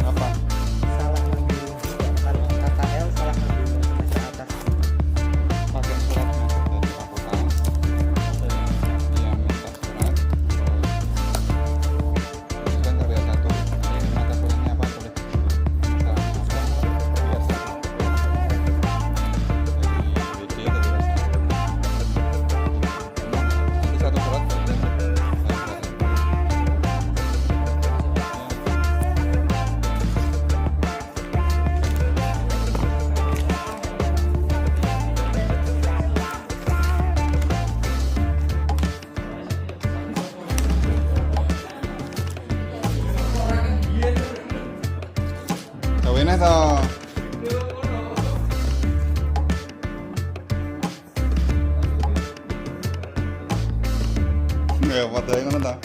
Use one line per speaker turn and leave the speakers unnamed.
Apa?
Salah ngambil kalau KKL salah ngambil meja atas.
Pakai surat masuk dari fakultas. Iya, minta surat. Terus kan karya satu. Ini mata kuliahnya apa? Tulis di situ. Masalahnya apa? Biasa. Dari WD atau biasa. Nanti satu surat saja. Kawinnya toh. Nggak, fotonya ngono toh.